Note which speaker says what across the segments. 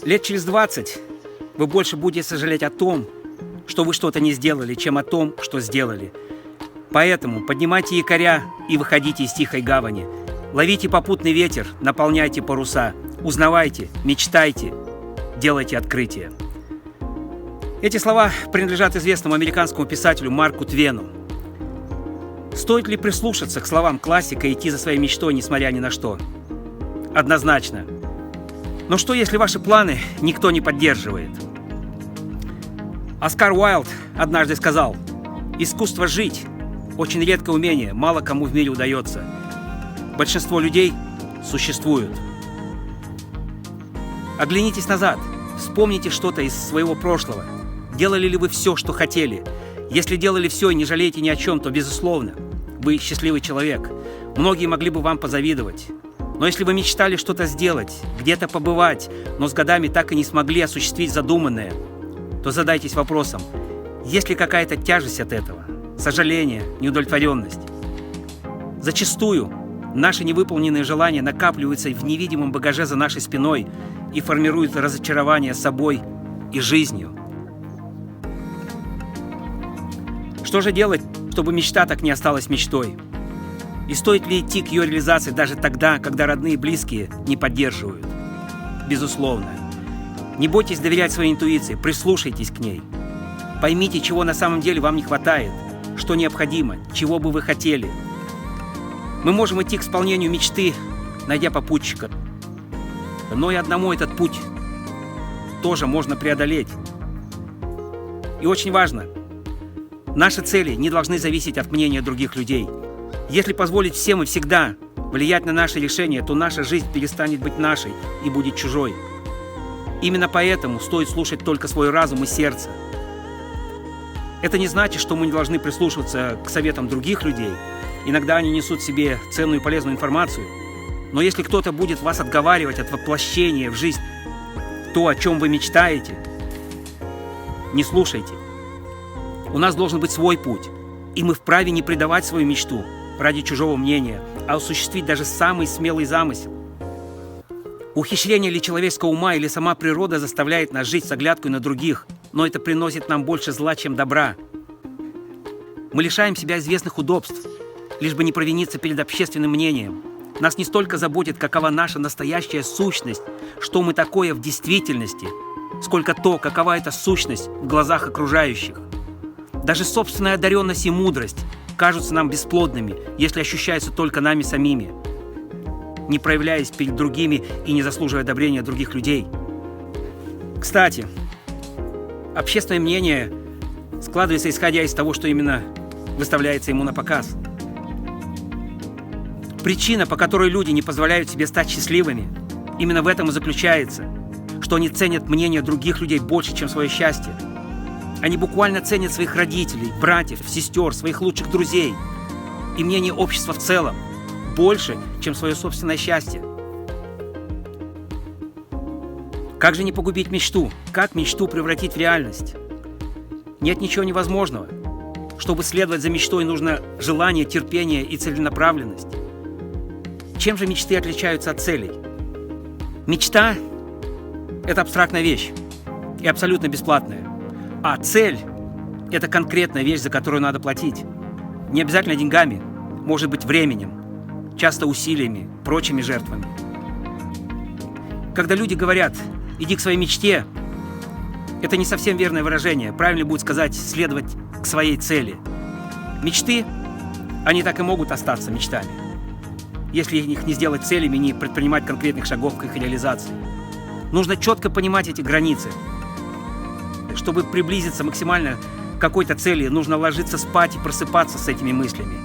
Speaker 1: Лет через 20 вы больше будете сожалеть о том, что вы что-то не сделали, чем о том, что сделали. Поэтому поднимайте якоря и выходите из тихой гавани. Ловите попутный ветер, наполняйте паруса. Узнавайте, мечтайте, делайте открытия. Эти слова принадлежат известному американскому писателю Марку Твену. Стоит ли прислушаться к словам классика и идти за своей мечтой, несмотря ни на что? Однозначно. Но что, если ваши планы никто не поддерживает? Оскар Уайльд однажды сказал: «Искусство жить – очень редкое умение, мало кому в мире удается. Большинство людей существуют». Оглянитесь назад, вспомните что-то из своего прошлого. Делали ли вы все, что хотели? Если делали все и не жалеете ни о чем, то, безусловно, вы счастливый человек. Многие могли бы вам позавидовать. Но если вы мечтали что-то сделать, где-то побывать, но с годами так и не смогли осуществить задуманное, то задайтесь вопросом: есть ли какая-то тяжесть от этого? Сожаление, неудовлетворенность? Зачастую наши невыполненные желания накапливаются в невидимом багаже за нашей спиной и формируют разочарование собой и жизнью. Что же делать, чтобы мечта так не осталась мечтой? И стоит ли идти к ее реализации даже тогда, когда родные и близкие не поддерживают? Безусловно. Не бойтесь доверять своей интуиции, прислушайтесь к ней. Поймите, чего на самом деле вам не хватает, что необходимо, чего бы вы хотели. Мы можем идти к исполнению мечты, найдя попутчика. Но и одному этот путь тоже можно преодолеть. И очень важно, наши цели не должны зависеть от мнения других людей. Если позволить всем и всегда влиять на наши решения, то наша жизнь перестанет быть нашей и будет чужой. Именно поэтому стоит слушать только свой разум и сердце. Это не значит, что мы не должны прислушиваться к советам других людей. Иногда они несут в себе ценную и полезную информацию. Но если кто-то будет вас отговаривать от воплощения в жизнь то, о чем вы мечтаете, не слушайте. У нас должен быть свой путь, и мы вправе не предавать свою мечту ради чужого мнения, а осуществить даже самый смелый замысел. Ухищрение ли человеческого ума или сама природа заставляет нас жить с оглядкой на других, но это приносит нам больше зла, чем добра. Мы лишаем себя известных удобств, лишь бы не провиниться перед общественным мнением. Нас не столько заботит, какова наша настоящая сущность, что мы такое в действительности, сколько то, какова эта сущность в глазах окружающих. Даже собственная одаренность и мудрость кажутся нам бесплодными, если ощущаются только нами самими, не проявляясь перед другими и не заслуживая одобрения других людей. Кстати, общественное мнение складывается исходя из того, что именно выставляется ему на показ. Причина, по которой люди не позволяют себе стать счастливыми, именно в этом и заключается, что они ценят мнение других людей больше, чем свое счастье. Они буквально ценят своих родителей, братьев, сестер, своих лучших друзей и мнение общества в целом больше, чем свое собственное счастье. Как же не погубить мечту? Как мечту превратить в реальность? Нет ничего невозможного. Чтобы следовать за мечтой, нужно желание, терпение и целенаправленность. Чем же мечты отличаются от целей? Мечта – это абстрактная вещь и абсолютно бесплатная. А цель – это конкретная вещь, за которую надо платить. Не обязательно деньгами, может быть временем, часто усилиями, прочими жертвами. Когда люди говорят «иди к своей мечте», это не совсем верное выражение. Правильно будет сказать «следовать к своей цели». Мечты, они так и могут остаться мечтами, если их не сделать целями и не предпринимать конкретных шагов к их реализации. Нужно четко понимать эти границы. Чтобы приблизиться максимально к какой-то цели, нужно ложиться спать и просыпаться с этими мыслями.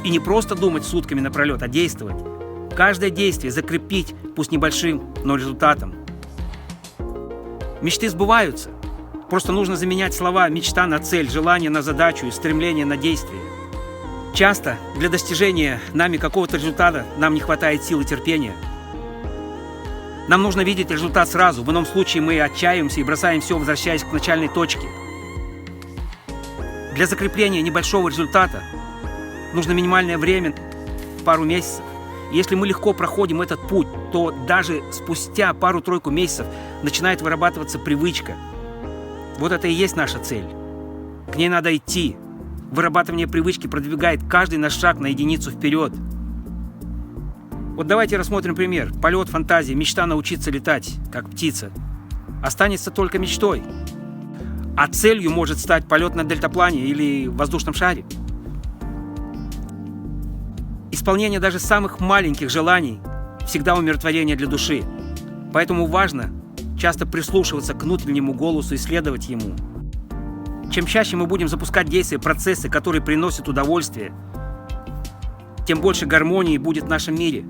Speaker 1: И не просто думать сутками напролет, а действовать. Каждое действие закрепить, пусть небольшим, но результатом. Мечты сбываются. Просто нужно заменять слова «мечта» на цель, желание на задачу и стремление на действие. Часто для достижения нами какого-то результата нам не хватает сил и терпения. Нам нужно видеть результат сразу, в ином случае мы отчаиваемся и бросаем все, возвращаясь к начальной точке. Для закрепления небольшого результата нужно минимальное время, пару месяцев. Если мы легко проходим этот путь, то даже спустя пару-тройку месяцев начинает вырабатываться привычка. Вот это и есть наша цель. К ней надо идти. Вырабатывание привычки продвигает каждый наш шаг на единицу вперед. Вот давайте рассмотрим пример. Полет, фантазия, мечта научиться летать, как птица, останется только мечтой. А целью может стать полет на дельтаплане или воздушном шаре. Исполнение даже самых маленьких желаний всегда умиротворение для души. Поэтому важно часто прислушиваться к внутреннему голосу и следовать ему. Чем чаще мы будем запускать действия, процессы, которые приносят удовольствие, тем больше гармонии будет в нашем мире.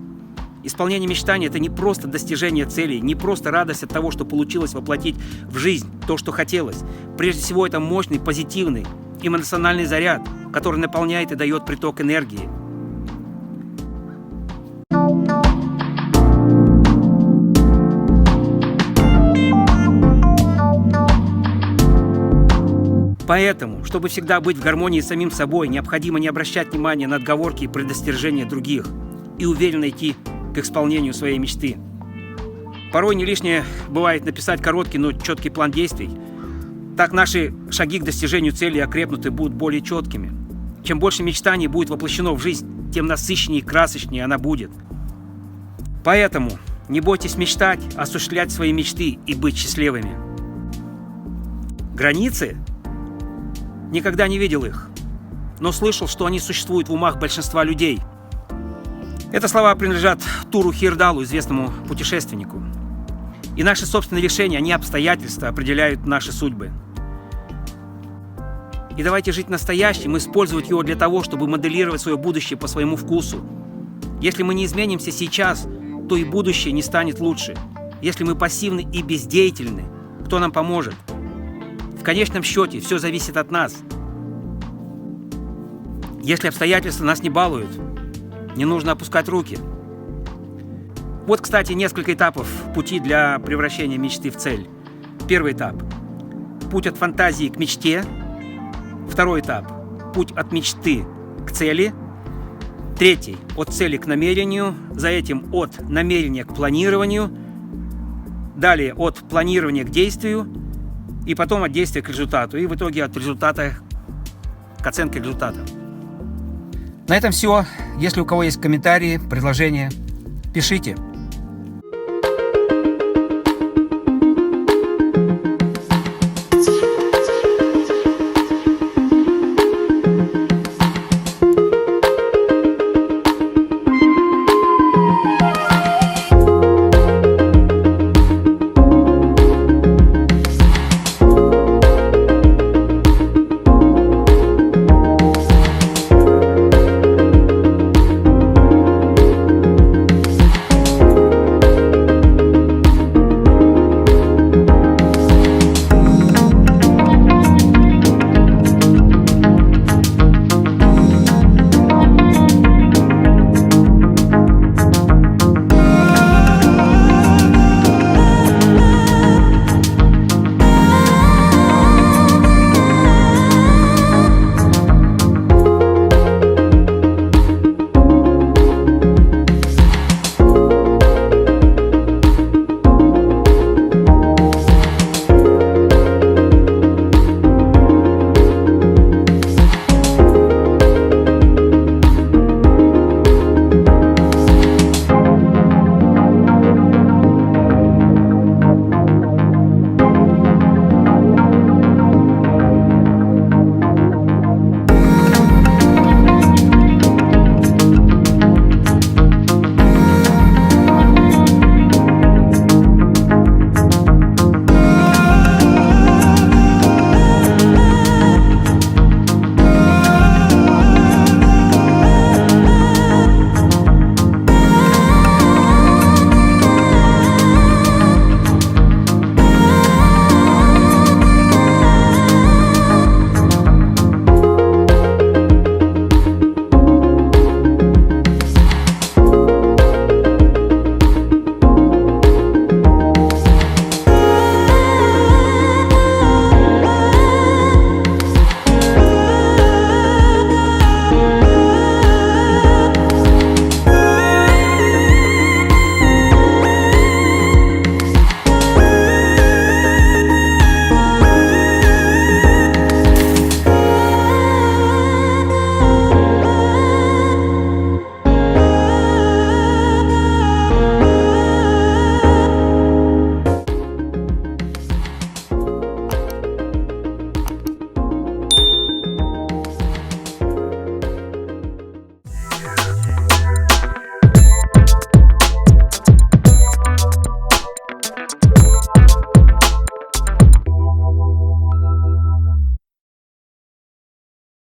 Speaker 1: Исполнение мечтаний – это не просто достижение целей, не просто радость от того, что получилось воплотить в жизнь то, что хотелось. Прежде всего, это мощный, позитивный, эмоциональный заряд, который наполняет и дает приток энергии. Поэтому, чтобы всегда быть в гармонии с самим собой, необходимо не обращать внимания на отговорки и предостережения других и уверенно идти к исполнению своей мечты. Порой не лишнее бывает написать короткий, но четкий план действий. Так наши шаги к достижению цели окрепнут и будут более четкими. Чем больше мечтаний будет воплощено в жизнь, тем насыщеннее и красочнее она будет. Поэтому не бойтесь мечтать, осуществлять свои мечты и быть счастливыми. Границы? Никогда не видел их, но слышал, что они существуют в умах большинства людей. Это слова принадлежат Туру Хирдалу, известному путешественнику. И наши собственные решения, а не обстоятельства, определяют наши судьбы. И давайте жить настоящим и использовать его для того, чтобы моделировать свое будущее по своему вкусу. Если мы не изменимся сейчас, то и будущее не станет лучше. Если мы пассивны и бездеятельны, кто нам поможет? В конечном счете все зависит от нас. Если обстоятельства нас не балуют, не нужно опускать руки. Вот, кстати, несколько этапов пути для превращения мечты в цель. Первый этап – путь от фантазии к мечте. Второй этап – путь от мечты к цели. Третий – от цели к намерению. За этим от намерения к планированию. Далее от планирования к действию. И потом от действия к результату. И в итоге от результата к оценке результата. На этом все. Если у кого есть комментарии, предложения, пишите.